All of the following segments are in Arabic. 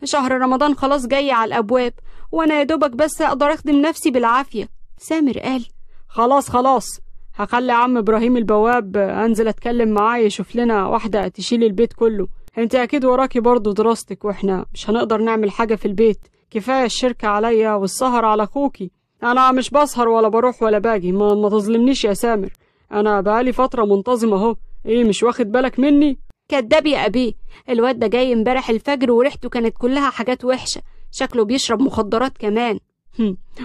شهر رمضان خلاص جاي على الأبواب، وأنا يا دوبك بس أقدر أخدم نفسي بالعافية. سامر قال: خلاص هخلي عم إبراهيم البواب أنزل أتكلم معاه يشوف لنا واحدة تشيل البيت كله. انت أكيد وراكي برضو دراستك، وإحنا مش هنقدر نعمل حاجة في البيت. كفاية الشركة عليا والسهر على أخوكي. أنا مش بسهر ولا بروح ولا باجي، ما تظلمنيش يا سامر. أنا بقالي فترة منتظمة أهو. إيه، مش واخد بالك مني؟ كداب يا أبيه، الواد ده جاي امبارح الفجر وريحته كانت كلها حاجات وحشة، شكله بيشرب مخدرات كمان.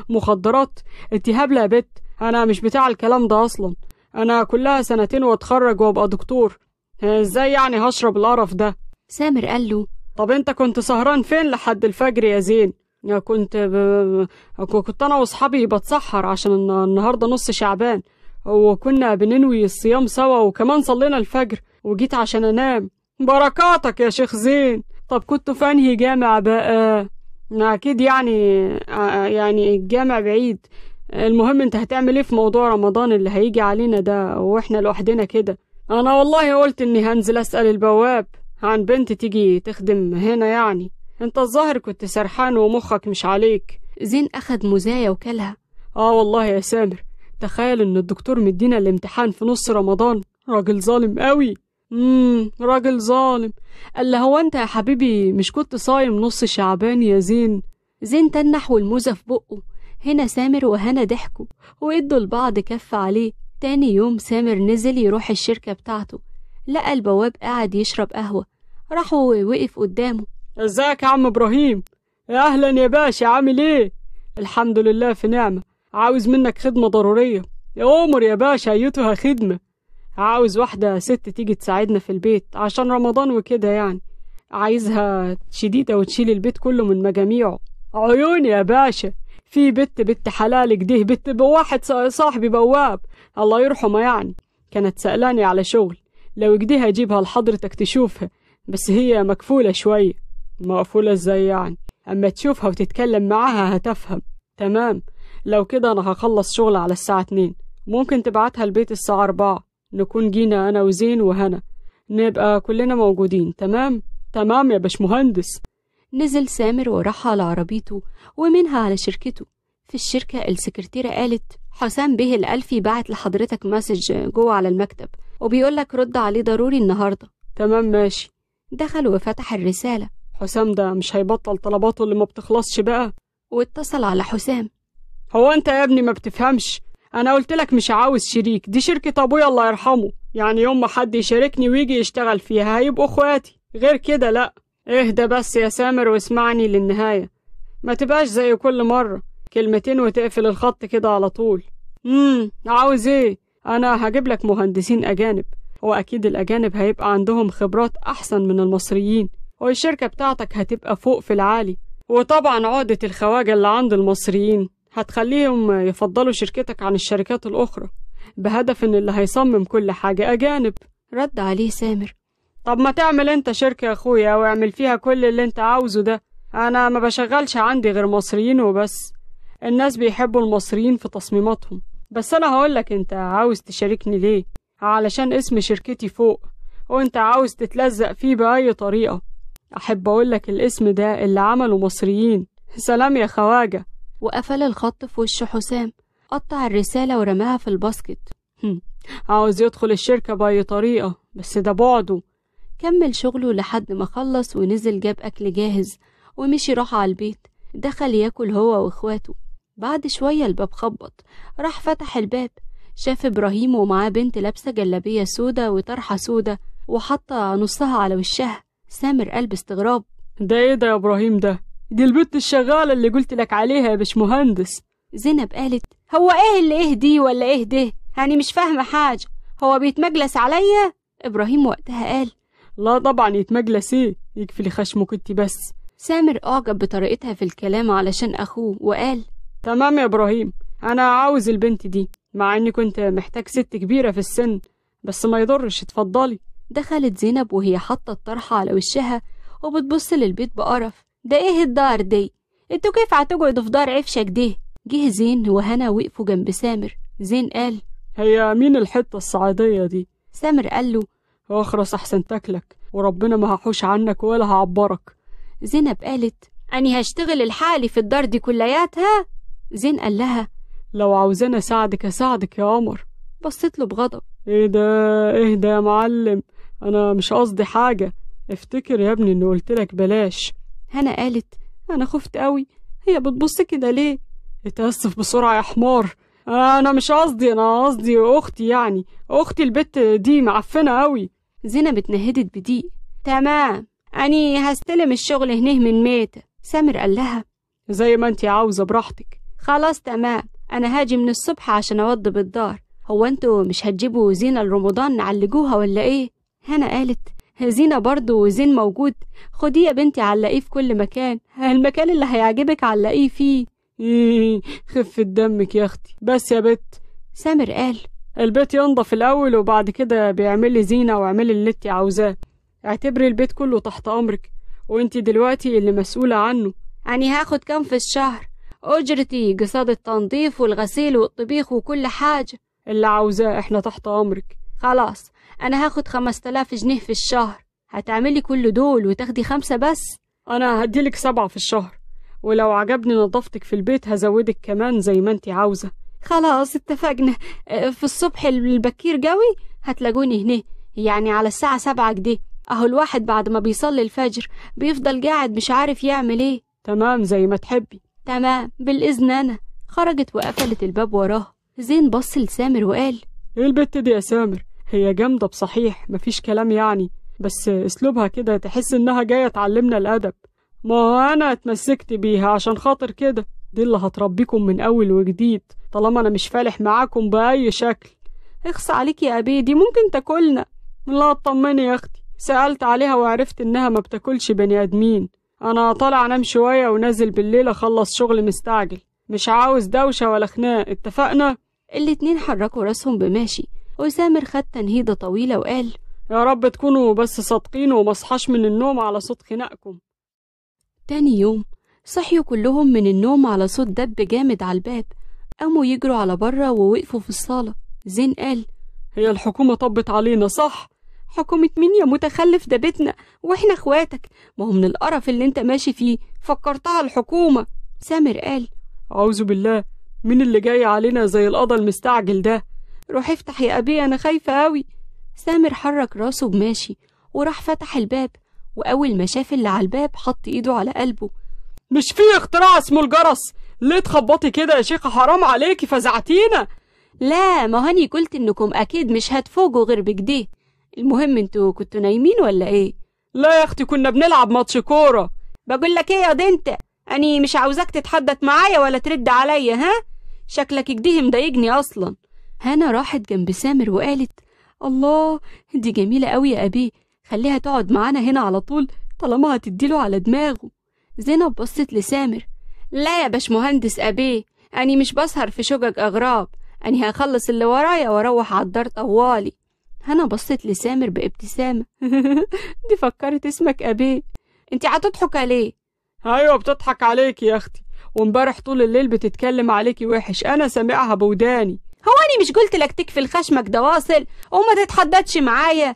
مخدرات؟ انت هبلة يا بت، أنا مش بتاع الكلام ده أصلا. أنا كلها سنتين واتخرج وابقى دكتور، ازاي يعني هشرب القرف ده؟ سامر قال له: طب انت كنت سهران فين لحد الفجر يا زين؟ كنت انا واصحابي بتسحر عشان النهارده نص شعبان، وكنا بننوي الصيام سوا، وكمان صلينا الفجر وجيت عشان انام. بركاتك يا شيخ زين. طب كنتوا في انهي جامع بقى؟ اكيد يعني الجامع بعيد. المهم، انت هتعمل ايه في موضوع رمضان اللي هيجي علينا ده واحنا لوحدنا كده؟ انا والله قلت اني هنزل اسأل البواب عن بنت تيجي تخدم هنا يعني. انت الظاهر كنت سرحان ومخك مش عليك. زين اخد مزايا وكلها. والله يا سامر، تخيل ان الدكتور مدينا الامتحان في نص رمضان. راجل ظالم قوي. راجل ظالم. قال له: هو انت يا حبيبي مش كنت صايم نص شعبان يا زين؟ زين تنح والموزة في بقه. هنا سامر وهنا ضحكوا وادوا لبعض كف عليه. تاني يوم سامر نزل يروح الشركة بتاعته، لقى البواب قاعد يشرب قهوة، راح ووقف قدامه. ازيك يا عم ابراهيم؟ يا اهلا يا باشا، عامل ايه؟ الحمد لله في نعمة. عاوز منك خدمة ضرورية. يا أمر يا باشا، ايتها خدمة. عاوز واحدة ست تيجي تساعدنا في البيت عشان رمضان وكده يعني. عايزها شديدة وتشيل البيت كله من مجاميعه. عيوني يا باشا. في بنت حلال كده، بنت بواحد صاحبي بواب الله يرحمه يعني، كانت سألاني على شغل، لو كده هجيبها لحضرتك تشوفها، بس هي مكفولة شوية. مقفولة ازاي يعني؟ اما تشوفها وتتكلم معاها هتفهم. تمام، لو كده انا هخلص شغل على الساعة 2، ممكن تبعتها البيت الساعة 4، نكون جينا انا وزين وهنا، نبقى كلنا موجودين. تمام يا باشمهندس. نزل سامر وراح على عربيته ومنها على شركته. في الشركة السكرتيرة قالت: حسام به الألفي بعت لحضرتك مسج جوه على المكتب وبيقولك رد عليه ضروري النهاردة. تمام ماشي. دخل وفتح الرسالة. حسام ده مش هيبطل طلباته اللي ما بتخلصش بقى؟ واتصل على حسام. هو انت يا ابني ما بتفهمش؟ انا قلتلك مش عاوز شريك، دي شركة ابويا الله يرحمه، يعني يوم ما حد يشاركني ويجي يشتغل فيها هيبقوا اخواتي، غير كده لا. اهدى بس يا سامر واسمعني للنهاية، ما تبقاش زي كل مرة كلمتين وتقفل الخط كده على طول. عاوز ايه؟ انا هجيب لك مهندسين اجانب، واكيد الاجانب هيبقى عندهم خبرات احسن من المصريين، والشركة بتاعتك هتبقى فوق في العالي، وطبعا عقدة الخواجة اللي عند المصريين هتخليهم يفضلوا شركتك عن الشركات الاخرى، بهدف ان اللي هيصمم كل حاجة اجانب. رد عليه سامر: طب ما تعمل انت شركة يا اخويا واعمل فيها كل اللي انت عاوزه ده، انا ما بشغلش عندي غير مصريين وبس، الناس بيحبوا المصريين في تصميماتهم. بس انا هقولك انت عاوز تشاركني ليه، علشان اسم شركتي فوق وانت عاوز تتلزق فيه بأي طريقة. احب اقولك الاسم ده اللي عمله مصريين. سلام يا خواجة. وقفل الخط في وش حسام، قطع الرسالة ورماها في الباسكت. عاوز يدخل الشركة بأي طريقة، بس ده بعده. كمل شغله لحد ما خلص ونزل جاب أكل جاهز ومشي راح على البيت. دخل ياكل هو واخواته. بعد شوية الباب خبط، راح فتح الباب، شاف إبراهيم ومعاه بنت لابسة جلابية سودة وطرحة سودة وحاطة نصها على وشها. سامر قال باستغراب: ده ايه ده يا إبراهيم؟ دي البنت الشغالة اللي قلت لك عليها يا باشمهندس. زينب قالت: هو ايه اللي ايه دي ولا ايه ده؟ يعني مش فاهمة حاجة، هو بيتمجلس عليا؟ إبراهيم وقتها قال: لا طبعا يتمجلس ايه، يكفي خشمك انت بس. سامر أعجب بطريقتها في الكلام علشان أخوه وقال: تمام يا إبراهيم، أنا عاوز البنت دي، مع إني كنت محتاج ست كبيرة في السن، بس ما يضرش، اتفضلي. دخلت زينب وهي حاطة الطرحة على وشها وبتبص للبيت بقرف. ده ايه الدار دي؟ انتوا كيف هتقعدوا في دار عفشك ده؟ جه زين وهنا وقفوا جنب سامر. زين قال: هي مين الحتة الصعيدية دي؟ سامر قال له: اخرس احسن تاكلك، وربنا ما هحوش عنك ولا هعبرك. زينب قالت: أني هشتغل الحالي في الدار دي كلياتها؟ زين قال لها: لو عاوزاني أساعدك أساعدك يا قمر. بصت له بغضب: ايه ده يا معلم، أنا مش قصدي حاجة، افتكر يا ابني إني قلتلك بلاش. هنا قالت: أنا خفت قوي، هي بتبص كده ليه؟ اتأسف بسرعة يا حمار، أنا مش قصدي، أنا قصدي أختي، يعني أختي البت دي معفنة قوي. زينب اتنهدت بضيق: تمام، أني هستلم الشغل هنيه من ميتة. سامر قال لها: زي ما انتي عاوزة براحتك. خلاص تمام، أنا هاجي من الصبح عشان أوضب الدار. هو انتوا مش هتجيبوا زينة لرمضان نعلجوها ولا ايه؟ هنا قالت: زينة برضو وزين موجود، خديه يا بنتي علقيه في كل مكان، المكان اللي هيعجبك علقيه فيه. خفة دمك يا اختي، بس يا بت. سامر قال: البيت ينضف الأول وبعد كده بيعملي زينة واعملي اللي انتي عاوزاه، اعتبري البيت كله تحت أمرك، وانتي دلوقتي اللي مسؤولة عنه. يعني هاخد كام في الشهر؟ أجرتي قصاد التنظيف والغسيل والطبيخ وكل حاجة. اللي عاوزاه، احنا تحت أمرك. خلاص، أنا هاخد 5000 جنيه في الشهر. هتعملي كل دول وتاخدي 5 بس؟ أنا هديلك 7 في الشهر، ولو عجبني نظافتك في البيت هزودك كمان زي ما انتي عاوزة. خلاص اتفقنا. في الصبح البكير قوي هتلاقوني هنا، يعني على الساعة 7 كده. اهو الواحد بعد ما بيصلي الفجر بيفضل قاعد مش عارف يعمل ايه. تمام زي ما تحبي. تمام بالإذن. أنا خرجت وقفلت الباب وراه. زين بص لسامر وقال: ايه البت دي يا سامر؟ هي جامدة بصحيح، مفيش كلام يعني، بس اسلوبها كده تحس انها جاية تعلمنا الأدب. ما هو انا اتمسكت بيها عشان خاطر كده، دي اللي هتربيكم من اول وجديد طالما انا مش فالح معاكم بأي شكل. اخص عليك يا أبي، دي ممكن تاكلنا. لا اطمني يا اختي، سألت عليها وعرفت انها ما بتاكلش بني ادمين. انا طالع انام شوية ونازل بالليل اخلص شغل مستعجل، مش عاوز دوشة ولا خناق، اتفقنا؟ الاتنين حركوا راسهم بماشي، وسامر خد تنهيدة طويلة وقال: يا رب تكونوا بس صادقين ومصحاش من النوم على صوت خناقكم. تاني يوم صحيوا كلهم من النوم على صوت دب جامد على الباب. قاموا يجروا على بره ووقفوا في الصالة. زين قال: هي الحكومة طبت علينا صح؟ حكومة مين يا متخلف؟ ده بيتنا واحنا اخواتك، ما هو من القرف اللي انت ماشي فيه فكرتها الحكومة. سامر قال: أعوذ بالله، مين اللي جاي علينا زي القضا المستعجل ده؟ روح افتح يا أبي، أنا خايفة أوي. سامر حرك راسه بماشي وراح فتح الباب، وأول ما شاف اللي على الباب حط إيده على قلبه. مش في اختراع اسمه الجرس؟ ليه تخبطي كده يا شيخة؟ حرام عليكي، فزعتينا. لا، ما هاني قلت إنكم أكيد مش هتفوجوا غير بكده. المهم انتوا كنتوا نايمين ولا ايه؟ لا يا اختي، كنا بنلعب ماتش كورة. بقول لك ايه يا دنت، اني مش عاوزاك تتحدث معايا ولا ترد عليا، ها؟ شكلك كده مضايقني اصلا. هنا راحت جنب سامر وقالت: الله، دي جميلة قوي يا أبي، خليها تقعد معانا هنا على طول طالما هتديله على دماغه. زينب بصت لسامر: لا يا باشمهندس أبي، أني مش بسهر في شقق أغراب، أني هخلص اللي ورايا واروح على الدار طوالي. هنا بصت لسامر بابتسامة: دي فكرت اسمك أبي، انت هتضحك عليه؟ ايوه بتضحك عليكي يا اختي، وامبارح طول الليل بتتكلم عليكي وحش، انا سامعها بوداني. هو أنا مش قلت لك تكفي الخشمك ده واصل وما تتحددش معايا؟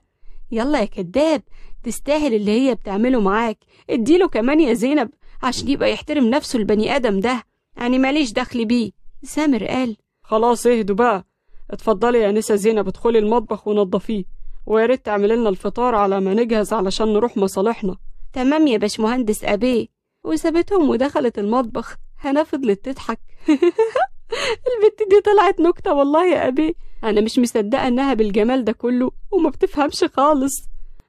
يلا يا كداب، تستاهل اللي هي بتعمله معاك، اديله كمان يا زينب عشان يبقى يحترم نفسه البني آدم ده، يعني ماليش دخل بيه. سامر قال: خلاص اهدوا بقى، اتفضلي يا نسا زينب، ادخلي المطبخ ونضفيه، ويا ريت تعملي لنا الفطار على ما نجهز علشان نروح مصالحنا. تمام يا باشمهندس أبي. وسابتهم ودخلت المطبخ. هنا فضلت تضحك. البت دي طلعت نكتة والله يا أبي، أنا مش مصدقة إنها بالجمال ده كله وما بتفهمش خالص.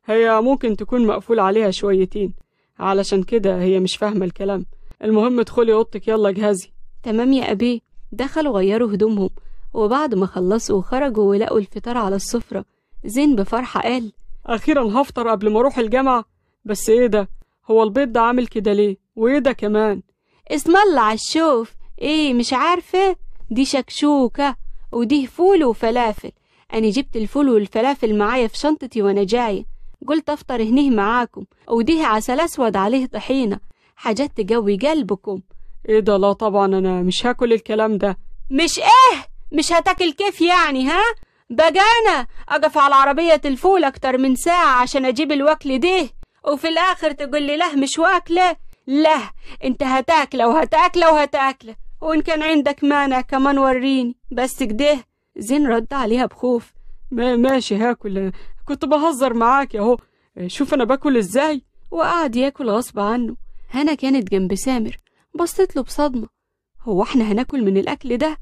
هي ممكن تكون مقفول عليها شويتين، علشان كده هي مش فاهمة الكلام. المهم ادخلي اوضتك، يلا جهزي. تمام يا أبي. دخلوا غيروا هدومهم، وبعد ما خلصوا خرجوا ولقوا الفطار على السفرة. زين بفرحة قال: أخيرا هفطر قبل ما أروح الجامعة. بس إيه ده؟ هو البيض ده عامل كده ليه؟ وإيه ده كمان؟ اسم الله عالشوف. إيه مش عارفة؟ دي شكشوكة، ودي فول وفلافل. أنا جبت الفول والفلافل معايا في شنطتي وأنا جاية، قلت أفطر هنيه معاكم. وديه عسل أسود عليه طحينة، حاجات تجوي قلبكم. إيه ده؟ لا طبعا أنا مش هاكل الكلام ده. مش إيه؟ مش هتاكل كيف يعني؟ ها؟ بقى أنا أقف على عربية الفول أكتر من ساعة عشان أجيب الوكل ده، وفي الآخر تقول لي لا مش واكلة؟ لا، انت هتاكله وهتاكله وهتاكله، وإن كان عندك مانع كمان وريني بس كده. زين رد عليها بخوف. ماشي هاكل، كنت بهزر معاك اهو، شوف انا باكل ازاي. وقعد ياكل غصب عنه. هنا كانت جنب سامر، بصت له بصدمة. هو احنا هناكل من الأكل ده؟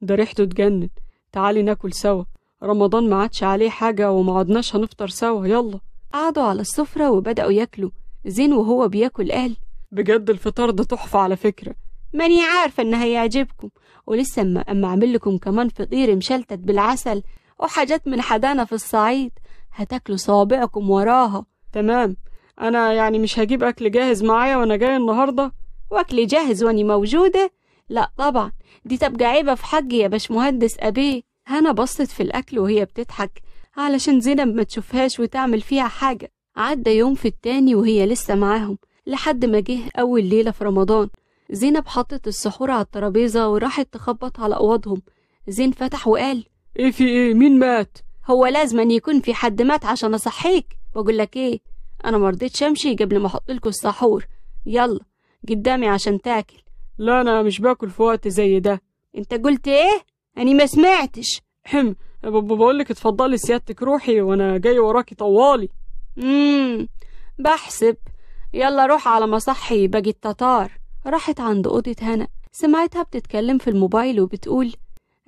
ده ريحته تجنن، تعالي ناكل سوا، رمضان ما عادش عليه حاجة وما عدناش هنفطر سوا، يلا. قعدوا على السفرة وبدأوا ياكلوا. زين وهو بياكل قال بجد الفطار ده تحفة على فكرة. ماني عارفة ان هيعجبكم، ولسه اما اعمل لكم كمان فطير مشلتت بالعسل وحاجات من حدانا في الصعيد، هتاكلوا صوابعكم وراها. تمام، انا يعني مش هجيب اكل جاهز معايا وانا جاي النهاردة. واكل جاهز واني موجودة؟ لا طبعا، دي تبقى عيبة في حقي يا باشمهندس أبيه. هنا بصت في الأكل وهي بتضحك علشان زينب ما تشوفهاش وتعمل فيها حاجة. عدى يوم في التاني وهي لسه معاهم لحد ما جه أول ليلة في رمضان. زينب حطت السحور على الترابيزة وراحت تخبط على أوضهم. زين فتح وقال ايه في ايه، مين مات؟ هو لازم أن يكون في حد مات عشان أصحيك؟ بقول لك ايه، أنا مرضيتش أمشي قبل ما أحطلكوا السحور، يلا قدامي عشان تاكل. لا أنا مش باكل في وقت زي ده. انت قلت ايه؟ أني ما سمعتش. بقولك اتفضلي سيادتك، روحي وانا جاي وراكي طوالي. بحسب. يلا روح على مصحي باقي التتار. راحت عند أوضة هنا، سمعتها بتتكلم في الموبايل وبتقول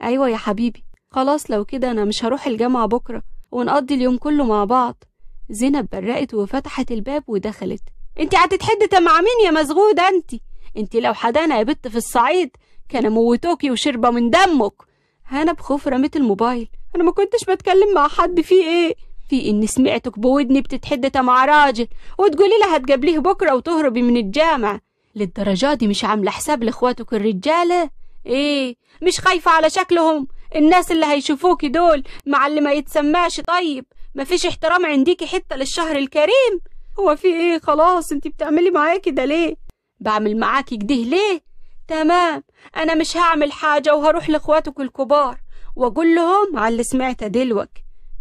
أيوة يا حبيبي، خلاص لو كده أنا مش هروح الجامعة بكرة ونقضي اليوم كله مع بعض. زينب برقت وفتحت الباب ودخلت. انت هتتحدث مع مين يا مزغودة انت لو حدانا يا بنت في الصعيد كان موتوكي وشربة من دمك. هنا بخوف رميت الموبايل. انا ما كنتش بتكلم مع حد، في ايه؟ في اني سمعتك بودني بتتحدث مع راجل وتقولي لها هتقابليه بكرة وتهربي من الجامعة. للدرجة دي مش عاملة حساب لاخواتك الرجالة؟ ايه مش خايفة على شكلهم؟ الناس اللي هيشوفوكي دول مع اللي ما يتسماش طيب، مفيش احترام عنديكي حتى للشهر الكريم. هو في ايه؟ خلاص انتي بتعملي معايا كده ليه؟ بعمل معاكي كده ليه؟ تمام، انا مش هعمل حاجة وهروح لاخواتك الكبار واقول لهم على اللي سمعته دلوك.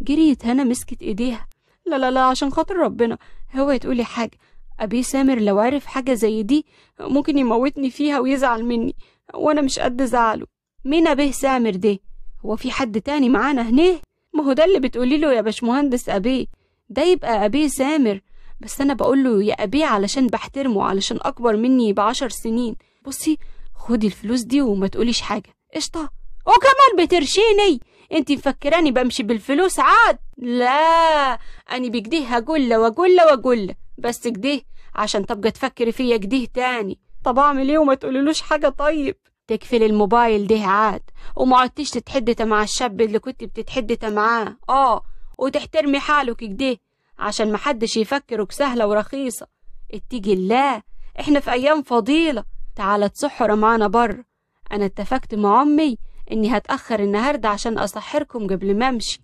جريت هنا مسكت ايديها. لا عشان خاطر ربنا، هو تقولي حاجة، ابي سامر لو عرف حاجة زي دي ممكن يموتني فيها ويزعل مني، وانا مش قد زعله. مين ابيه سامر ده؟ هو في حد تاني معانا هنا؟ ما هو ده اللي بتقولي له يا باشمهندس أبيه، ده يبقى أبيه سامر، بس أنا بقول له يا أبيه علشان بحترمه، علشان أكبر مني ب10 سنين. بصي خدي الفلوس دي وما تقوليش حاجة، قشطة؟ وكمان بترشيني؟ انتي مفكراني بمشي بالفلوس عاد؟ لا، أنا بكده هقول له بس كده عشان تبقى تفكري فيا كده تاني. طب أعمل إيه وما تقوليلوش حاجة؟ طيب تقفل الموبايل ده عاد، وما عدتش تتحدث مع الشاب اللي كنت بتتحدث معاه، وتحترمي حالك كده عشان محدش يفكرك سهلة ورخيصة. اتقي الله، احنا في ايام فضيلة، تعالى تسحر معانا بره. انا اتفقت مع امي اني هتأخر النهاردة عشان اسحركم قبل ما امشي.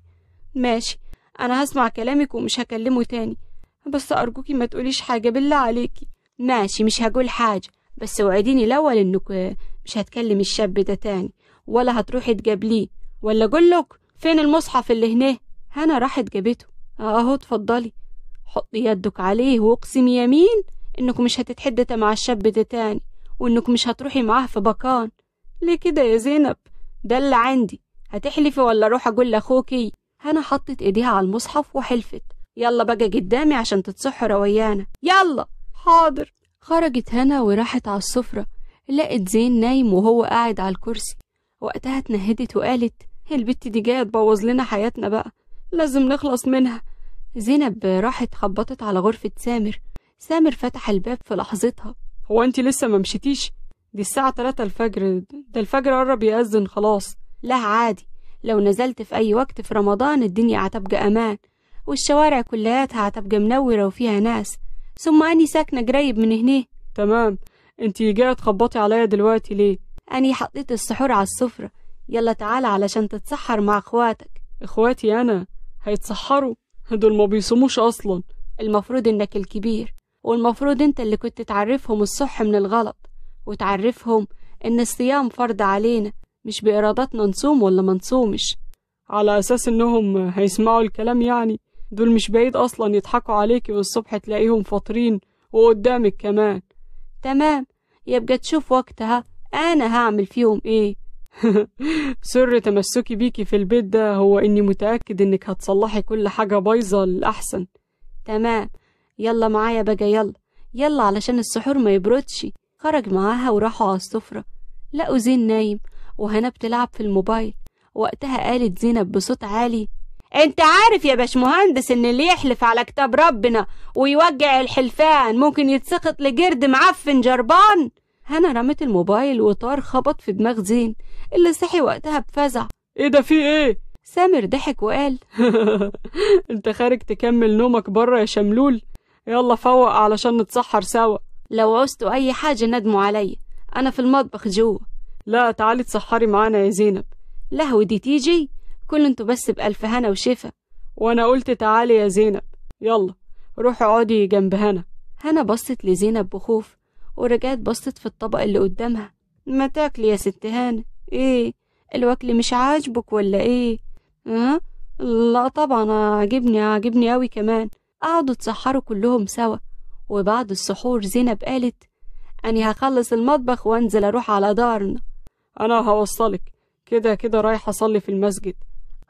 ماشي، انا هسمع كلامك ومش هكلمه تاني، بس ارجوكي ما تقوليش حاجة بالله عليكي. ماشي مش هقول حاجة، بس وعديني الاول انك مش هتكلم الشاب ده تاني ولا هتروحي تقابليه، ولا اقولك فين المصحف اللي هنا؟ هنا راحت جابته. اهو اتفضلي، حطي يدك عليه واقسمي يمين انك مش هتتحدث مع الشاب ده تاني، وانك مش هتروحي معاه في بكان. ليه كده يا زينب؟ ده اللي عندي، هتحلفي ولا اروح اقول لاخوكي؟ هنا حطت ايديها على المصحف وحلفت. يلا بقى قدامي عشان تتسحر ويانا، يلا. حاضر. خرجت هنا وراحت على السفرة، لقت زين نايم وهو قاعد على الكرسي. وقتها اتنهدت وقالت البت دي جايه تبوظ لنا حياتنا بقى، لازم نخلص منها. زينب راحت خبطت على غرفة سامر. سامر فتح الباب في لحظتها. هو انتي لسه ما مشيتيش؟ دي الساعة 3 الفجر، ده الفجر قرب يأذن خلاص. لا عادي، لو نزلت في اي وقت في رمضان الدنيا هتبقى امان، والشوارع كلياتها هتبقى منورة وفيها ناس، ثم اني ساكنة قريب من هنا. تمام، انتي جاية تخبطي عليا دلوقتي ليه؟ اني حطيت السحور على السفرة، يلا تعالى علشان تتسحر مع اخواتك. اخواتي انا هيتسحروا؟ دول ما بيصوموش اصلا. المفروض انك الكبير، والمفروض انت اللي كنت تعرفهم الصح من الغلط، وتعرفهم ان الصيام فرض علينا، مش بإرادتنا نصوم ولا ما نصومش. على اساس انهم هيسمعوا الكلام يعني؟ دول مش بعيد أصلا يضحكوا عليكي والصبح تلاقيهم فاطرين وقدامك كمان. تمام، يبقى تشوف وقتها أنا هعمل فيهم إيه. سر تمسكي بيكي في البيت ده هو إني متأكد إنك هتصلحي كل حاجة بايظة للأحسن. تمام، يلا معايا بقى، يلا يلا علشان السحور ما يبردش. خرج معاها وراحوا على السفرة، لقوا زين نايم وهنا بتلعب في الموبايل. وقتها قالت زينب بصوت عالي: انت عارف يا باشمهندس ان اللي يحلف على كتاب ربنا ويوجع الحلفان ممكن يتسقط لجرد معفن جربان. هنا رمت الموبايل وطار خبط في دماغ زين اللي صحي وقتها بفزع. ايه ده، في ايه؟ سامر ضحك وقال: انت خارج تكمل نومك بره يا شملول؟ يلا فوق علشان نتسحر سوا. لو عوزتوا اي حاجة ندموا عليا، انا في المطبخ جوه. لا تعالي تسحري معانا يا زينب. لهو دي تيجي؟ كل انتوا بس بألف هنا وشفا. وانا قلت تعالي يا زينب، يلا روحي اقعدي جنب هنا. هنا بصت لزينب بخوف ورجعت بصت في الطبق اللي قدامها. ما تاكلي يا ست هانة. ايه الوكل مش عاجبك ولا ايه؟ لا طبعا عاجبني قوي كمان. قعدوا اتسحروا كلهم سوا، وبعد السحور زينب قالت: اني هخلص المطبخ وانزل اروح على دارنا. انا هوصلك، كده كده رايحه اصلي في المسجد.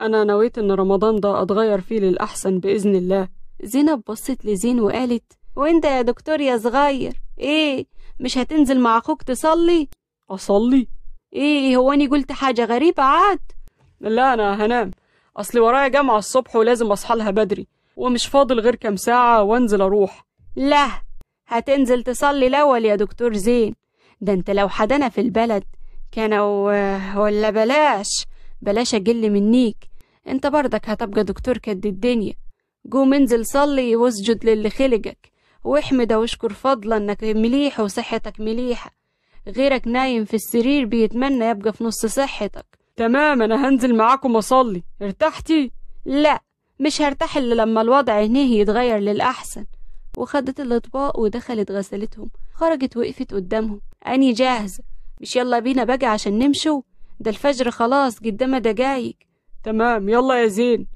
انا نويت ان رمضان ده اتغير فيه للاحسن باذن الله. زينب بصت لزين وقالت: وانت يا دكتور يا صغير، ايه مش هتنزل مع اخوك تصلي؟ اصلي؟ ايه هو اني قلت حاجه غريبه عاد؟ لا انا هنام، اصلي ورايا جامعه الصبح ولازم اصحى لها بدري، ومش فاضل غير كام ساعه وانزل اروح. لا هتنزل تصلي الاول يا دكتور زين. ده انت لو حدنا في البلد كانوا ولا بلاش اجل منيك. انت برضك هتبقى دكتور كد الدنيا. قوم انزل صلي واسجد للي خلقك واحمد واشكر فضلا انك مليح وصحتك مليحة. غيرك نايم في السرير بيتمنى يبقى في نص صحتك. تمام، انا هنزل معاكم اصلي. ارتحتي؟ لا مش هرتاح الا لما الوضع هنيه يتغير للأحسن. وخدت الاطباق ودخلت غسلتهم. خرجت وقفت قدامهم: اني جاهزة، مش يلا بينا بقى عشان نمشوا؟ ده الفجر خلاص قدام دقايق. تمام يلا يا زين.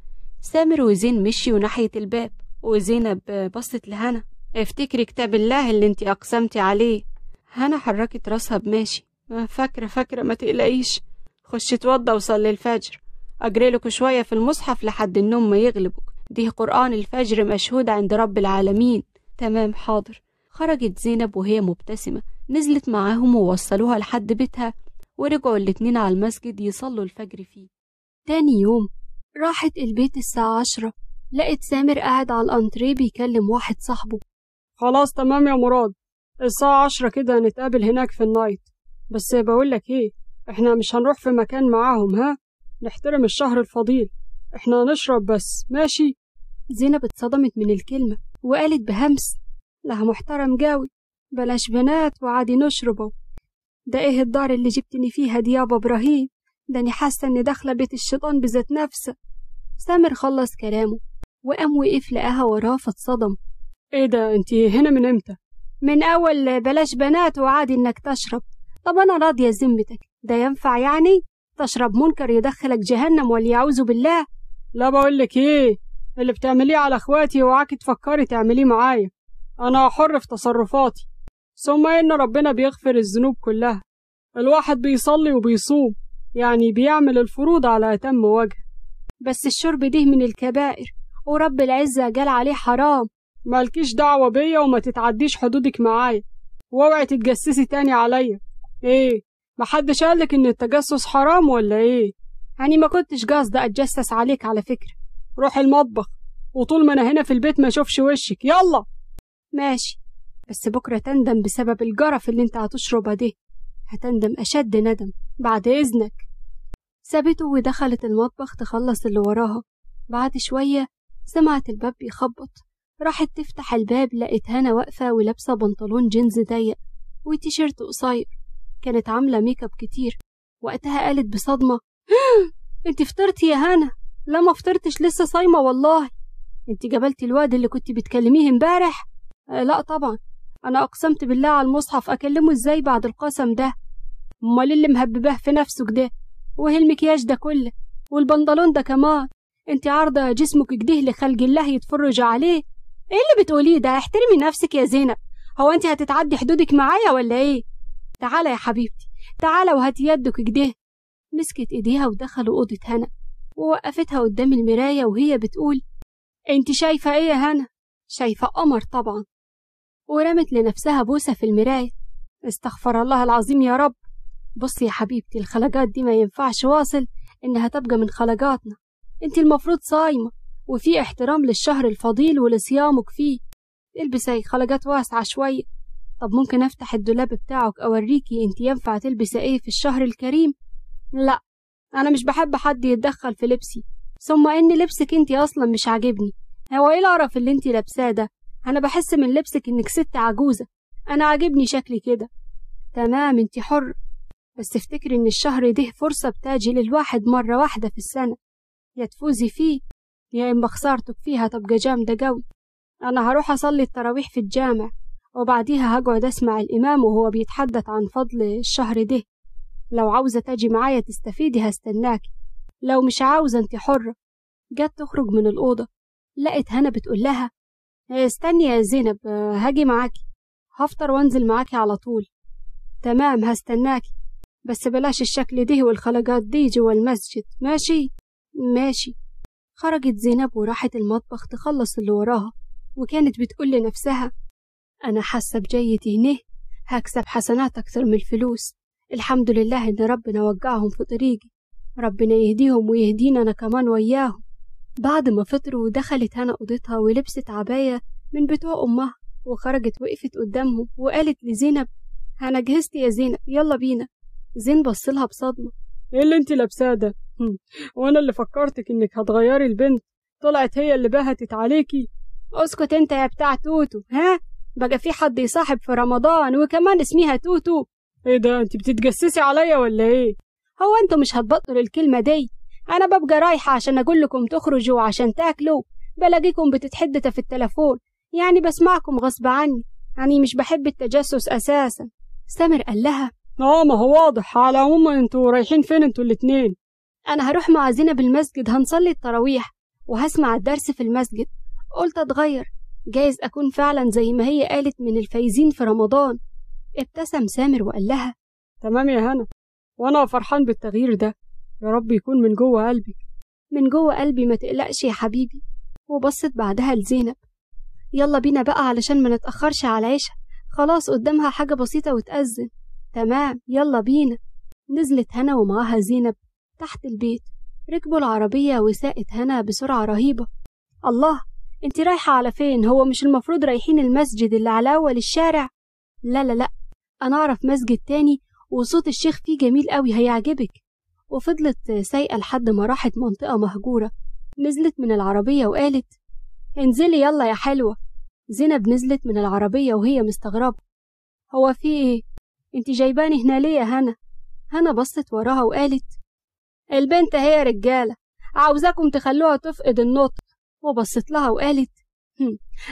سامر وزين مشيوا ناحية الباب، وزينب بصت لهنا: افتكري كتاب الله اللي انتي اقسمتي عليه. هنا حركت راسها بماشي: فاكرة ما تقلقيش. خش اتوضى وصلي الفجر، اجريلكوا شوية في المصحف لحد النوم ما يغلبك. دي قرآن الفجر مشهود عند رب العالمين. تمام حاضر. خرجت زينب وهي مبتسمة، نزلت معاهم ووصلوها لحد بيتها، ورجعوا الاتنين على المسجد يصلوا الفجر فيه. تاني يوم راحت البيت الساعة 10، لقيت سامر قاعد على الانتريه بيكلم واحد صاحبه. خلاص تمام يا مراد، الساعة 10 كده نتقابل هناك في النايت. بس بقولك ايه، احنا مش هنروح في مكان معاهم، ها؟ نحترم الشهر الفضيل، احنا نشرب بس، ماشي؟ زينب اتصدمت من الكلمة وقالت بهمس: لا محترم جاوي، بلاش بنات وعادي نشربه. ده ايه الدار اللي جبتني فيها دي يابا ابراهيم؟ ده اني حاسة اني داخلة بيت الشيطان بذات نفسه. سامر خلص كلامه وقام وقف لقاها وراه فاتصدم. ايه ده، انتي هنا من امتى؟ من اول بلاش بنات وعادي انك تشرب. طب انا راضية ذمتك، ده ينفع يعني؟ تشرب منكر يدخلك جهنم وليعوذ بالله. لا بقولك ايه، اللي بتعمليه على اخواتي اوعاكي تفكري تعمليه معايا. انا حر في تصرفاتي، ثم ان ربنا بيغفر الذنوب كلها. الواحد بيصلي وبيصوم، يعني بيعمل الفروض على اتم وجه. بس الشرب دي من الكبائر، ورب العزة قال عليه حرام. مالكيش دعوة بيا وما تتعديش حدودك معايا، واوعي تتجسسي تاني عليا. ايه، محدش قالك ان التجسس حرام ولا ايه؟ يعني ما كنتش قاصدة اتجسس عليك على فكرة. روح المطبخ، وطول ما انا هنا في البيت ما اشوفش وشك. يلا. ماشي، بس بكرة تندم بسبب الجرف اللي انت هتشربها دي. هتندم اشد ندم، بعد اذنك. سابته ودخلت المطبخ تخلص اللي وراها. بعد شوية سمعت الباب بيخبط، راحت تفتح الباب لقيت هنا واقفة ولابسة بنطلون جينز ضيق وتيشيرت قصير. كانت عاملة ميك اب كتير. وقتها قالت بصدمة: انت فطرتي يا هنا؟ لا ما فطرتش، لسه صايمة والله. انت جبلتي الواد اللي كنت بتكلميه امبارح؟ لا طبعا، انا اقسمت بالله على المصحف، اكلمه ازاي بعد القسم ده؟ امال اللي مهبباه في نفسه كده؟ وايه المكياج ده كله والبنطلون ده كمان؟ انت عارضة جسمك كده لخلق الله يتفرج عليه؟ ايه اللي بتقوليه ده؟ احترمي نفسك يا زينب، هو انت هتتعدي حدودك معايا ولا ايه؟ تعالى يا حبيبتي، تعالى وهاتي يدك كده. مسكت ايديها ودخلوا اوضة هنا ووقفتها قدام المراية وهي بتقول: انت شايفة ايه يا هنا؟ شايفة قمر طبعا. ورمت لنفسها بوسة في المراية. استغفر الله العظيم يا رب. بصي يا حبيبتي، الخلقات دي ما ينفعش واصل انها تبقى من خلقاتنا. انت المفروض صايمة وفي احترام للشهر الفضيل ولصيامك فيه. البسي خلقات واسعة شوية. طب ممكن افتح الدولاب بتاعك اوريكي انت ينفع تلبسي ايه في الشهر الكريم؟ لا، انا مش بحب حد يتدخل في لبسي، ثم ان لبسك انت اصلا مش عاجبني. هو ايه القرف اللي انت لابساه ده؟ انا بحس من لبسك انك ست عجوزة. انا عاجبني شكلي كده. تمام، انت حر، بس افتكري ان الشهر ده فرصة بتاجي للواحد مرة واحدة في السنة، يا تفوزي فيه يا اما خسارتك فيها تبقى جامدة قوي. انا هروح اصلي التراويح في الجامع وبعديها هقعد اسمع الامام وهو بيتحدث عن فضل الشهر ده. لو عاوزة تاجي معايا تستفيدي هستناكي، لو مش عاوزة انت حرة. جت تخرج من الأوضة لقت هنا بتقول لها: استني يا زينب، هاجي معاكي، هفطر وانزل معاكي على طول. تمام، هستناكي، بس بلاش الشكل ده والخلقات دي جوا المسجد، ماشي؟ ماشي. خرجت زينب وراحت المطبخ تخلص اللي وراها، وكانت بتقول لنفسها: أنا حاسة بجيتي هنا هكسب حسنات أكتر من الفلوس. الحمد لله إن ربنا وقعهم في طريقي، ربنا يهديهم ويهدينا أنا كمان وياهم. بعد ما فطروا دخلت هنا أوضتها ولبست عباية من بتوع أمها وخرجت وقفت قدامهم وقالت لزينب: أنا جهزت يا زينب، يلا بينا. زين بصلها بصدمة: ايه اللي انت لابساه ده؟ وانا اللي فكرتك انك هتغيري البنت، طلعت هي اللي بهتت عليكي. اسكت انت يا بتاع توتو، ها؟ بقى في حد يصاحب في رمضان وكمان اسميها توتو؟ ايه ده، انت بتتجسسي عليا ولا ايه؟ هو انتوا مش هتبطلوا الكلمة دي؟ انا ببقى رايحة عشان اقول لكم تخرجوا عشان تاكلوا، بلاقيكم بتتحدثوا في التلفون، يعني بسمعكم غصب عني، يعني مش بحب التجسس اساسا. سامر قال لها: ما هو واضح. على العموم انتوا رايحين فين انتوا الاتنين؟ انا هروح مع زينب المسجد، هنصلي التراويح وهسمع الدرس في المسجد. قلت اتغير، جايز اكون فعلا زي ما هي قالت من الفايزين في رمضان. ابتسم سامر وقال لها: تمام يا هنا، وانا فرحان بالتغيير ده، يا رب يكون من جوه قلبك. من جوه قلبي، ما تقلقش يا حبيبي. وبصت بعدها لزينب: يلا بينا بقى علشان ما نتأخرش على العشاء، خلاص قدامها حاجة بسيطة وتأذن. تمام، يلا بينا. نزلت هنا ومعاها زينب تحت البيت، ركبوا العربية وساقت هنا بسرعة رهيبة. الله، انت رايحة على فين؟ هو مش المفروض رايحين المسجد اللي على أول الشارع؟ لا لا لا، أنا أعرف مسجد تاني وصوت الشيخ فيه جميل قوي، هيعجبك. وفضلت سايقة لحد ما راحت منطقة مهجورة. نزلت من العربية وقالت: انزلي يلا يا حلوة. زينب نزلت من العربية وهي مستغربة: هو في ايه؟ انت جايباني هنا ليه يا هنا؟ هنا بصت وراها وقالت: البنت هي رجالة، عاوزاكم تخلوها تفقد النطق. وبصت لها وقالت: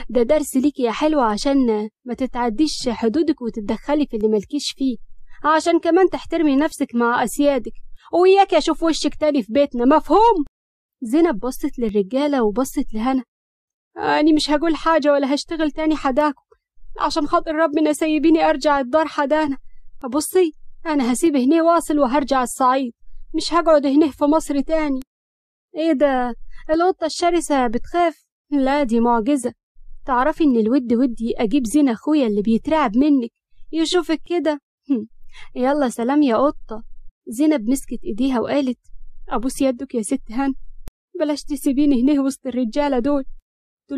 ده درس ليكي يا حلوة عشان ما تتعديش حدودك وتتدخلي في اللي ملكيش فيه، عشان كمان تحترمي نفسك مع أسيادك، وإياك أشوف وشك تاني في بيتنا، مفهوم؟ زينب بصت للرجالة وبصت لهنا: أنا مش هقول حاجة ولا هشتغل تاني حداكم، عشان خاطر ربنا سيبيني أرجع الدار حدانا. بصي، أنا هسيب هنا واصل وهرجع الصعيد، مش هقعد هنا في مصر تاني. إيه ده؟ القطة الشرسة بتخاف؟ لا، دي معجزة. تعرفي إن الود ودي أجيب زين أخويا اللي بيترعب منك يشوفك كده. يلا سلام يا قطة. زينب مسكت إيديها وقالت: أبوس يدك يا ست هان، بلاش تسيبيني هنا وسط الرجالة دول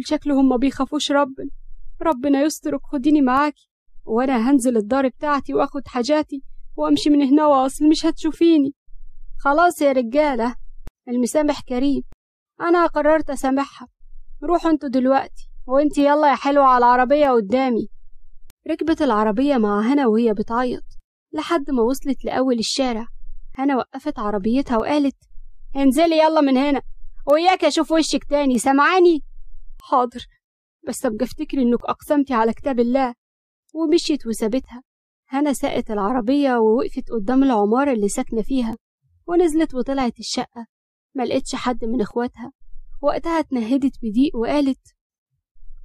شكلهم ما بيخافوش ربنا يسترك. خديني معاكي وانا هنزل الدار بتاعتي واخد حاجاتي وامشي من هنا واصل مش هتشوفيني. خلاص يا رجالة، المسامح كريم، انا قررت اسامحها. روحوا انتوا دلوقتي، وانتي يلا يا حلوة على العربية قدامي. ركبت العربية مع هنا وهي بتعيط لحد ما وصلت لأول الشارع. هنا وقفت عربيتها وقالت: انزلي يلا من هنا، وإياك أشوف وشك تاني، سمعاني؟ حاضر، بس أبقى افتكري إنك أقسمتي على كتاب الله. ومشيت وسابتها. هنا ساقت العربية ووقفت قدام العمارة اللي ساكنة فيها، ونزلت وطلعت الشقة. ما لقيتش حد من إخواتها، وقتها اتنهدت بضيق وقالت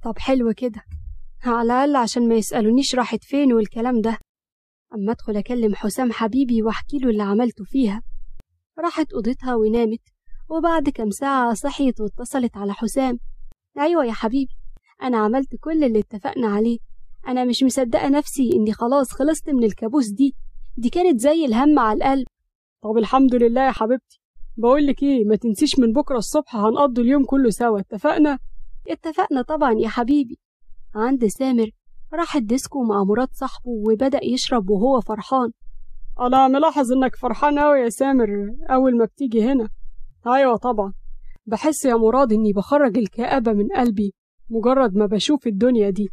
طب حلو كده، على الأقل عشان ما يسألونيش راحت فين والكلام ده. أما أدخل أكلم حسام حبيبي وأحكي له اللي عملته فيها. راحت أوضتها ونامت، وبعد كام ساعة صحيت واتصلت على حسام. أيوة يا حبيبي، أنا عملت كل اللي اتفقنا عليه. أنا مش مصدقة نفسي إني خلاص خلصت من الكابوس دي كانت زي الهم على القلب. طب الحمد لله يا حبيبتي. بقولك ايه، ما تنسيش من بكرة الصبح هنقضي اليوم كله سوا، اتفقنا؟ اتفقنا طبعا يا حبيبي. عند سامر راح الديسكو مع مراد صاحبه وبدأ يشرب وهو فرحان. أنا ملاحظ إنك فرحان أوي يا سامر أول ما بتيجي هنا. أيوة طبعا، بحس يا مراد إني بخرج الكآبة من قلبي مجرد ما بشوف الدنيا دي.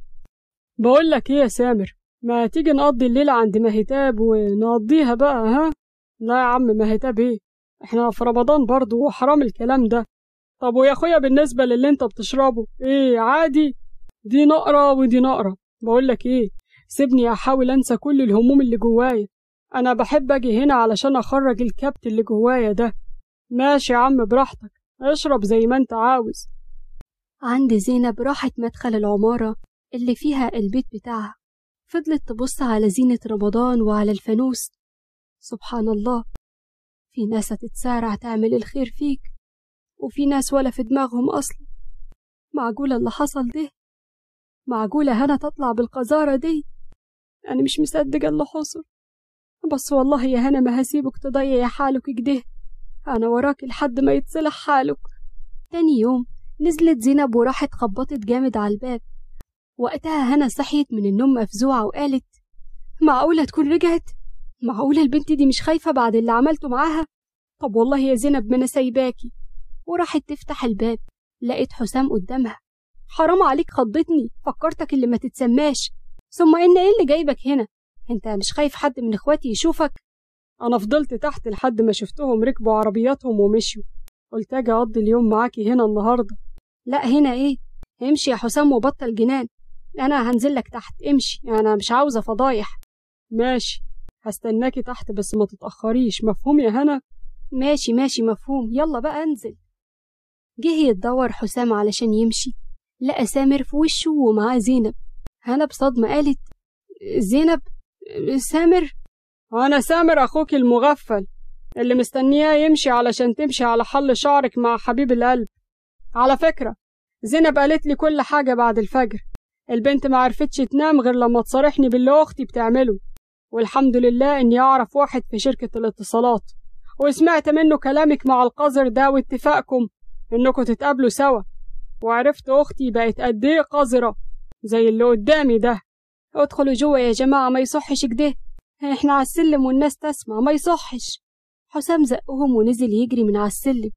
بقولك إيه يا سامر، ما تيجي نقضي الليلة عند مهتاب ونقضيها بقى؟ ها؟ لا يا عم، مهتاب إيه؟ إحنا في رمضان برضو وحرام الكلام ده. طب ويا أخويا بالنسبة للي أنت بتشربه إيه، عادي؟ دي نقرة ودي نقرة. بقولك إيه، سيبني أحاول أنسى كل الهموم اللي جوايا. أنا بحب أجي هنا علشان أخرج الكبت اللي جوايا ده. ماشي يا عم، براحتك، اشرب زي ما أنت عاوز. عند زينب راحت مدخل العمارة اللي فيها البيت بتاعها، فضلت تبص على زينة رمضان وعلى الفانوس. سبحان الله، في ناس هتتسارع تعمل الخير فيك، وفي ناس ولا في دماغهم أصلا. معقولة اللي حصل ده؟ معقولة هنا تطلع بالقذارة دي؟ أنا مش مصدقة اللي حصل. بس والله يا هنا ما هسيبك تضيعي حالك كده، أنا وراك لحد ما يتصلح حالك. تاني يوم نزلت زينب وراحت خبطت جامد على الباب. وقتها هنا صحيت من النوم مفزوعة وقالت معقولة تكون رجعت؟ معقولة البنت دي مش خايفة بعد اللي عملته معاها؟ طب والله يا زينب ما أنا سايباكي. وراحت تفتح الباب، لقيت حسام قدامها. حرام عليك، خضتني، فكرتك اللي ما تتسماش. ثم إيه اللي جايبك هنا؟ انت مش خايف حد من اخواتي يشوفك؟ أنا فضلت تحت لحد ما شفتهم ركبوا عربياتهم ومشيوا، قلت أجي أقضي اليوم معاكي هنا النهاردة. لا هنا إيه؟ امشي يا حسام وبطل جنان. أنا هنزل لك تحت، امشي، أنا مش عاوزة فضايح. ماشي، هستناكي تحت بس ما تتأخريش، مفهوم يا هنا؟ ماشي مفهوم، يلا بقى انزل. جه يتدور حسام علشان يمشي، لقى سامر في وشه ومعاه زينب. هنا بصدمة قالت زينب؟ سامر؟ أنا سامر أخوك المغفل اللي مستنياه يمشي علشان تمشي على حل شعرك مع حبيب القلب. على فكرة، زينب قالت لي كل حاجة بعد الفجر. البنت ما عرفتش تنام غير لما تصارحني باللي أختي بتعمله، والحمد لله إني أعرف واحد في شركة الاتصالات، وسمعت منه كلامك مع القذر ده واتفاقكم إنكم تتقابلوا سوا، وعرفت أختي بقت قد إيه قذرة زي اللي قدامي ده. ادخلوا جوا يا جماعة، ما يصحش كده، احنا على السلم والناس تسمع، ما يصحش. حسام زقهم ونزل يجري من على السلم.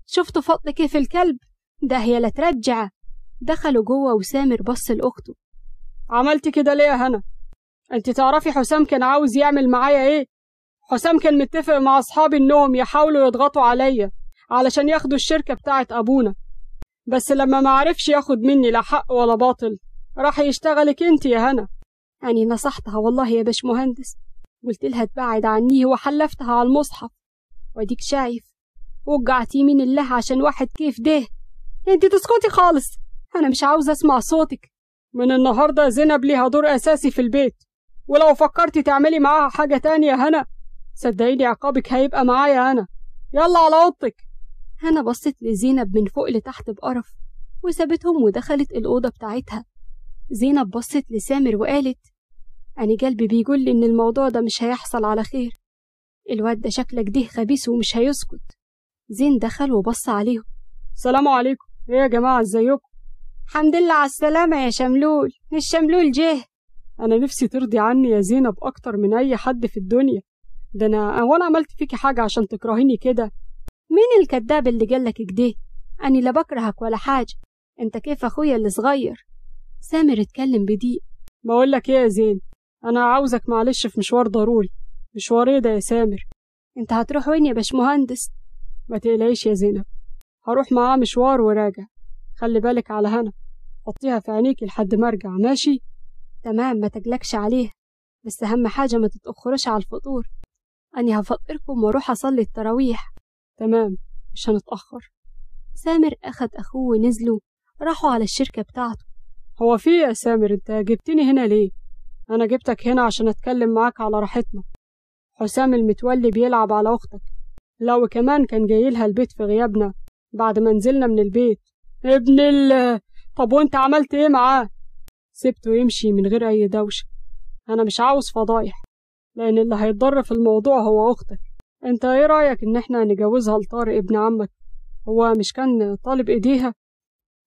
شفتوا فضل كيف الكلب ده، هي لا ترجع. دخلوا جوا وسامر بص لأخته. عملت كده ليه يا هنا؟ انت تعرفي حسام كان عاوز يعمل معايا ايه؟ حسام كان متفق مع اصحابي انهم يحاولوا يضغطوا عليا علشان ياخدوا الشركة بتاعت ابونا، بس لما ما عرفش ياخد مني لا حق ولا باطل راح يشتغلك انت يا هنا. أني نصحتها والله يا باش مهندس، قلت لها تبعد عني وحلفتها على المصحف، وديك شايف وقعت يمين الله عشان واحد كيف ده. انت تسكتي خالص، أنا مش عاوزة أسمع صوتك. من النهاردة زينب ليها دور أساسي في البيت، ولو فكرتي تعملي معاها حاجة تانية يا هنا صدقيني عقابك هيبقى معايا أنا. يلا على أوضتك. هنا بصت لزينب من فوق لتحت بقرف وسابتهم ودخلت الأوضة بتاعتها. زينب بصت لسامر وقالت أنا قلبي بيقول لي إن الموضوع ده مش هيحصل على خير، الواد ده شكلك ده خبيث ومش هيسكت. زين دخل وبص عليهم. السلام عليكم. ايه يا جماعة، ازيكم؟ الحمد لله على السلامة يا شملول. الشملول جه. أنا نفسي ترضي عني يا زينب أكتر من أي حد في الدنيا، ده أنا عملت فيكي حاجة عشان تكرهيني كده؟ مين الكذاب اللي قالك كده؟ أني لا بكرهك ولا حاجة، أنت كيف أخويا اللي صغير. سامر اتكلم بضيق. بقولك ايه يا زين، أنا عاوزك معلش في مشوار ضروري. مشوار ايه ده يا سامر؟ أنت هتروح وين يا باش مهندس؟ ما تقلقيش يا زينب، هروح معاه مشوار وراجع. خلي بالك على هنا، حطيها في عينيك لحد ما ارجع، ماشي؟ تمام، ما تقلقش عليها، بس أهم حاجة ما تتأخرش على الفطور. أني هفطركم واروح أصلي التراويح. تمام، مش هنتأخر. سامر أخد أخوه ونزلوا راحوا على الشركة بتاعته. هو في يا سامر، انت جبتني هنا ليه؟ انا جبتك هنا عشان اتكلم معاك على راحتنا. حسام المتولي بيلعب على اختك، لو كمان كان جايلها البيت في غيابنا بعد ما نزلنا من البيت. طب وانت عملت ايه معاه؟ سبته يمشي من غير اي دوشة. انا مش عاوز فضايح، لان اللي هيتضر في الموضوع هو اختك. انت ايه رأيك ان احنا نجوزها لطارق ابن عمك؟ هو مش كان طالب ايديها؟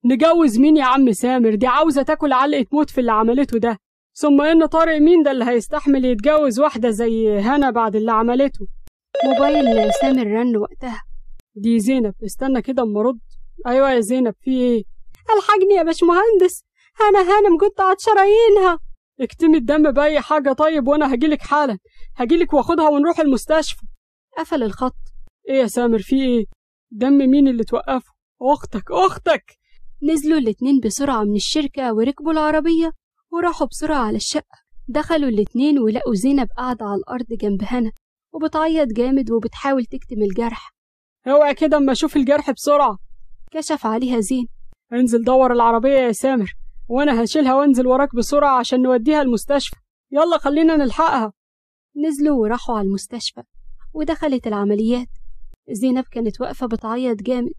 نجوز مين يا عم سامر؟ دي عاوزة تاكل علقة موت في اللي عملته ده. ثم ان طارق مين ده اللي هيستحمل يتجوز واحدة زي هنا بعد اللي عملته؟ موبايل سامر رن وقتها. دي زينب، استنى كده اما ارد. ايوه يا زينب، في ايه؟ الحقني يا باشمهندس، هنا مقطعت شرايينها. اكتمي الدم باي حاجة طيب وانا هجيلك حالا، هجيلك واخدها ونروح المستشفى. قفل الخط. ايه يا سامر، في ايه؟ دم مين اللي توقفه؟ اختك. نزلوا الاتنين بسرعة من الشركة وركبوا العربية وراحوا بسرعة على الشقة. دخلوا الاتنين ولقوا زينب قاعدة على الأرض جنب هنا وبتعيط جامد وبتحاول تكتم الجرح. اوعى كده اما اشوف الجرح بسرعة. كشف عليها زين. انزل دور العربية يا سامر، وانا هشيلها وانزل وراك بسرعة عشان نوديها المستشفى. يلا خلينا نلحقها. نزلوا وراحوا على المستشفى ودخلت العمليات. زينب كانت واقفة بتعيط جامد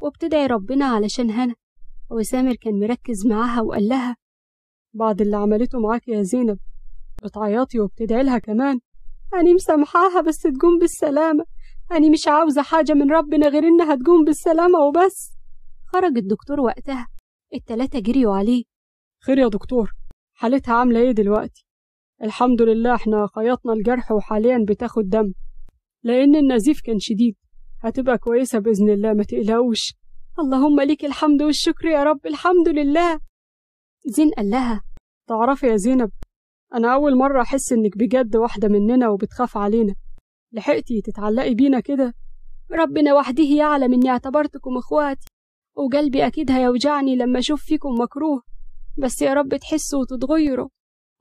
وبتدعي ربنا علشان هنا، وسامر كان مركز معاها وقال لها: بعد اللي عملته معاك يا زينب بتعيطي وبتدعي لها كمان؟ أنا مسامحاها بس تقوم بالسلامة، أنا مش عاوزة حاجة من ربنا غير إنها تقوم بالسلامة وبس. خرج الدكتور وقتها، التلاتة جريوا عليه. خير يا دكتور، حالتها عاملة إيه دلوقتي؟ الحمد لله، احنا خيطنا الجرح وحاليا بتاخد دم، لأن النزيف كان شديد. هتبقى كويسة بإذن الله، ما تقلقوش. اللهم ليك الحمد والشكر يا رب، الحمد لله. زين قال لها: تعرفي يا زينب، أنا أول مرة أحس إنك بجد واحدة مننا وبتخاف علينا. لحقتي تتعلقي بينا كده؟ ربنا وحده يعلم إني اعتبرتكم إخواتي، وقلبي أكيد هيوجعني لما أشوف فيكم مكروه، بس يا رب تحسوا وتتغيروا.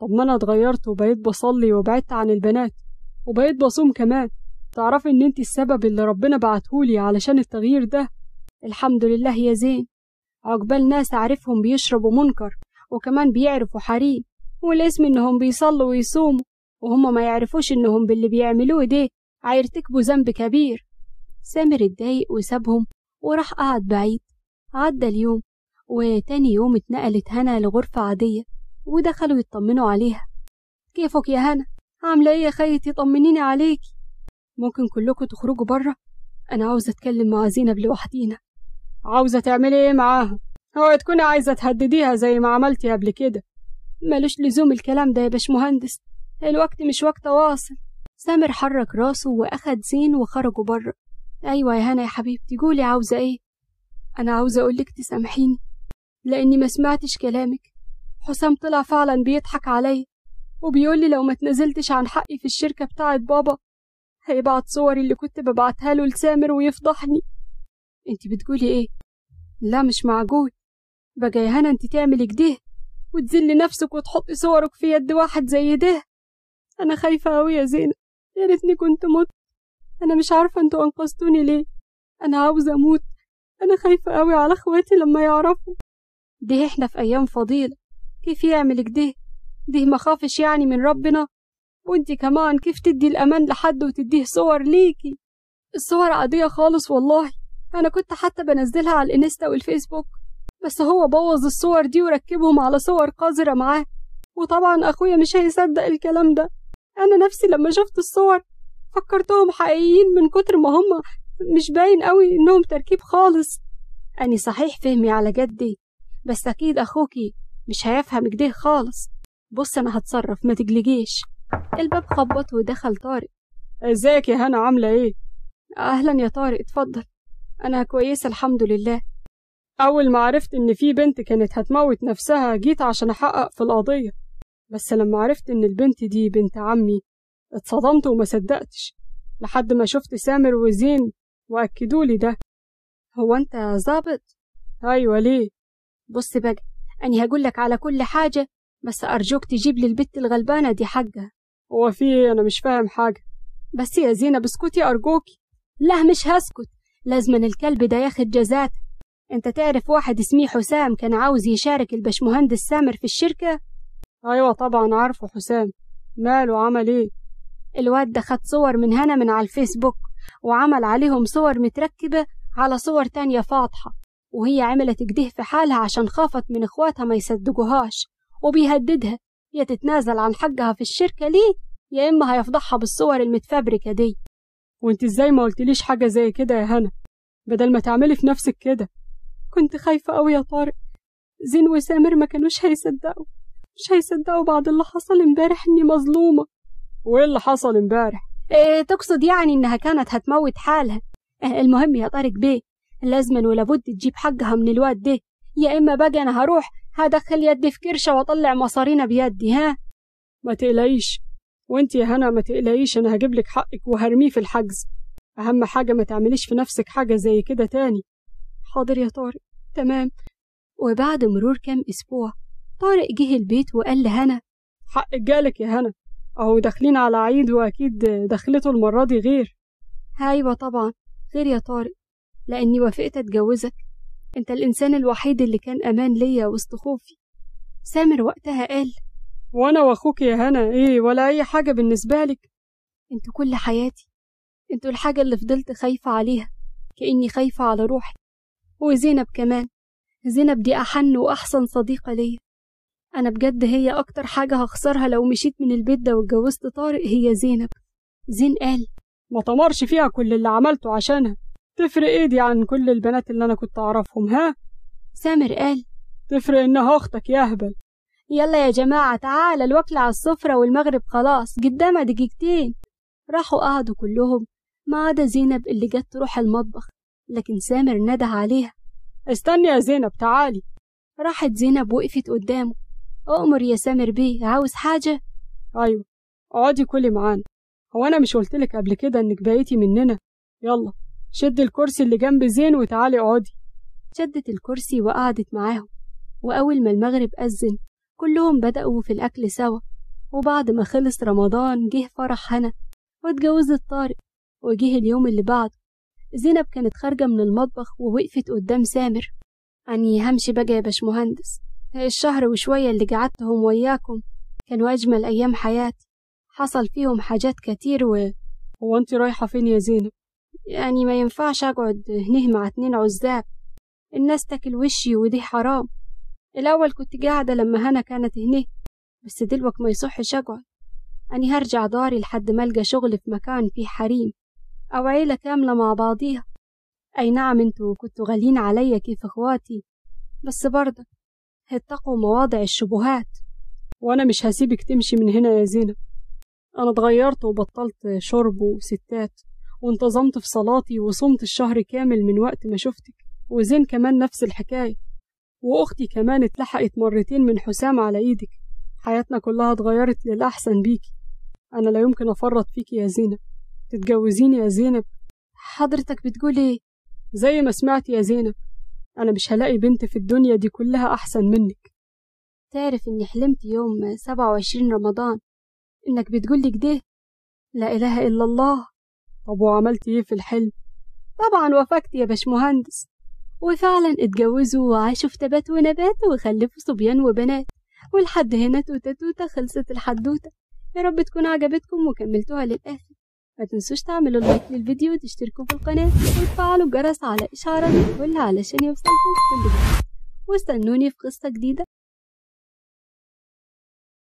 طب ما أنا اتغيرت وبقيت بصلي وبعدت عن البنات وبقيت بصوم كمان. تعرفي إن أنت السبب اللي ربنا بعتهولي علشان التغيير ده. الحمد لله يا زين. عقبال ناس أعرفهم بيشربوا منكر وكمان بيعرفوا حريم، والاسم إنهم بيصلوا ويصوموا وهم ما يعرفوش إنهم باللي بيعملوه ده هيرتكبوا ذنب كبير. سامر اتضايق وسابهم وراح قعد بعيد. عدى اليوم وتاني يوم اتنقلت هنا لغرفة عادية ودخلوا يطمنوا عليها. كيفك يا هنا؟ عاملة ايه يا خيتي؟ طمنيني عليكي. ممكن كلكم تخرجوا برا؟ أنا عاوزة أتكلم مع زينب لوحدينا. عاوزة تعملي ايه معاها؟ هو تكوني عايزة تهدديها زي ما عملتي قبل كده؟ ملوش لزوم الكلام ده يا باشمهندس، الوقت مش وقت واصل. سامر حرك راسه وأخد زين وخرجوا برا. أيوة يا هنا يا حبيبتي، قولي عاوزة ايه؟ أنا عاوزة أقولك تسامحيني لأني ما سمعتش كلامك. حسام طلع فعلا بيضحك عليا وبيقولي لو ما تنزلتش عن حقي في الشركة بتاعت بابا هيبعت صوري اللي كنت ببعتها له لسامر ويفضحني. انت بتقولي ايه؟ لا مش معقول. بقى يا هنا انت تعملي كده وتذلي نفسك وتحطي صورك في يد واحد زي ده؟ انا خايفة اوي يا زينب، يا ريتني كنت مت. انا مش عارفة انتوا انقذتوني ليه. انا عاوزة اموت، انا خايفة اوي على اخواتي لما يعرفوا. ده احنا في ايام فضيلة، كيف يعمل كده؟ ده مخافش يعني من ربنا؟ وانتي كمان كيف تدي الامان لحد وتديه صور ليكي؟ الصور عادية خالص والله، انا كنت حتى بنزلها على الانستا والفيسبوك، بس هو بوظ الصور دي وركبهم على صور قذرة معاه، وطبعا اخويا مش هيصدق الكلام ده. انا نفسي لما شفت الصور فكرتهم حقيقيين من كتر ما هم مش باين قوي انهم تركيب خالص. اني صحيح فهمي على جدي، بس اكيد اخوكي مش هيفهم كده خالص. بص انا هتصرف، ما تقلقيش. الباب خبط ودخل طارق. ازيك يا هنا، عاملة ايه؟ اهلا يا طارق، اتفضل. انا كويسة الحمد لله. اول ما عرفت ان في بنت كانت هتموت نفسها جيت عشان احقق في القضية، بس لما عرفت ان البنت دي بنت عمي اتصدمت وما صدقتش لحد ما شفت سامر وزين واكدولي ده. هو انت ظابط؟ ايوه، ليه؟ بص بقى، اني هقولك على كل حاجة، بس ارجوك تجيب لي البت الغلبانة دي حقها. هو في ايه؟ انا مش فاهم حاجة. بس يا زينب اسكتي ارجوكي. لا مش هسكت، لازما الكلب ده ياخد جزاته. انت تعرف واحد اسمه حسام كان عاوز يشارك الباشمهندس سامر في الشركة؟ ايوه طبعا عارفه حسام. ماله عمل ايه؟ الواد ده خد صور من هنا من على الفيسبوك وعمل عليهم صور متركبة على صور تانية فاضحة، وهي عملت كده في حالها عشان خافت من اخواتها ما يصدقوهاش، وبيهددها يا تتنازل عن حقها في الشركة ليه يا اما هيفضحها بالصور المتفبركة دي. وانت ازاي ما قلتليش حاجة زي كده يا هنا، بدل ما تعملي في نفسك كده؟ كنت خايفة قوي يا طارق، زين وسامر ما كانوش هيصدقوا، مش هيصدقوا بعد اللي حصل امبارح اني مظلومة. وايه اللي حصل امبارح؟ تقصد يعني انها كانت هتموت حالها. المهم يا طارق بيه، لازما ولابد تجيب حقها من الواد ده، يا اما بقى انا هروح هدخل يدي في كرشة واطلع مصارينا بيدي. ها ما تقلقيش، وانت يا هنا ما تقلقيش، انا هجيب لك حقك وهرميه في الحجز. اهم حاجة ما تعمليش في نفسك حاجة زي كده تاني. حاضر يا طارق، تمام. وبعد مرور كام اسبوع طارق جه البيت وقال لهنا حقك جالك يا هنا، اهو داخلين على عيد واكيد دخلته المرة دي غير. ايوه طبعا غير يا طارق، لاني وافقت اتجوزك، انت الانسان الوحيد اللي كان امان ليا وسط خوفي. سامر وقتها قال وانا واخوك يا هنا ايه ولا اي حاجة بالنسبة لك؟ انتوا كل حياتي، انتوا الحاجة اللي فضلت خايفة عليها كأني خايفة على روحي. وزينب كمان، زينب دي احن واحسن صديقة ليا، انا بجد هي اكتر حاجة هخسرها لو مشيت من البيت ده واتجوزت طارق هي زينب. زين قال ما طمرش فيها كل اللي عملته عشانها، تفرق ايه دي عن كل البنات اللي انا كنت اعرفهم؟ ها؟ سامر قال تفرق انها اختك يا اهبل. يلا يا جماعة تعالى الوكل على السفرة والمغرب خلاص قدامها دقيقتين. راحوا قعدوا كلهم ما عدا زينب اللي جت تروح المطبخ، لكن سامر نده عليها استني يا زينب تعالي. راحت زينب وقفت قدامه. أؤمر يا سامر بيه، عاوز حاجة؟ ايوه اقعدي كلي معانا، هو انا مش قلتلك قبل كده انك بقيتي مننا؟ يلا شد الكرسي اللي جنب زين وتعالي اقعدي. شدت الكرسي وقعدت معاهم، وأول ما المغرب أذن كلهم بدأوا في الأكل سوا. وبعد ما خلص رمضان جه فرح هنا واتجوزت طارق. وجه اليوم اللي بعده زينب كانت خارجة من المطبخ ووقفت قدام سامر. أني همشي بقى يا باشمهندس، الشهر وشوية اللي قعدتهم وياكم كانوا أجمل أيام حياتي، حصل فيهم حاجات كتير. هو أنت رايحة فين يا زينب؟ يعني ما ينفعش أقعد هنه مع 2 عزاب، الناس تاكل وشي ودي حرام. الأول كنت قاعدة لما هنا كانت هنه، بس دلوقت ما يصحش أقعد. أني هرجع داري لحد ما ألقى شغل في مكان فيه حريم أو عيلة كاملة مع بعضيها. أي نعم انتوا كنتوا غالين عليا كيف اخواتي، بس برضه اتقوا مواضع الشبهات. وأنا مش هسيبك تمشي من هنا يا زينب، أنا اتغيرت وبطلت شرب وستات وانتظمت في صلاتي وصمت الشهر كامل من وقت ما شفتك. وزين كمان نفس الحكاية، وأختي كمان اتلحقت مرتين من حسام على إيدك. حياتنا كلها اتغيرت للأحسن بيكي، أنا لا يمكن أفرط فيكي يا زينب. تتجوزيني يا زينب؟ حضرتك بتقول إيه؟ زي ما سمعت يا زينب، أنا مش هلاقي بنت في الدنيا دي كلها أحسن منك. تعرف إني حلمت يوم 27 رمضان إنك بتقولي كده؟ لا إله إلا الله. طب وعملت إيه في الحلم؟ طبعا وافقت يا باشمهندس، وفعلا اتجوزوا وعاشوا في تبات ونبات وخلفوا صبيان وبنات، ولحد هنا توتة توتة خلصت الحدوتة. يا رب تكون عجبتكم وكملتوها للآخر. ما تنسوش تعملوا لايك للفيديو وتشتركوا في القناة وتفعلوا الجرس على إشعارات الكل علشان يوصلكم كل جديد. واستنوني في قصة جديدة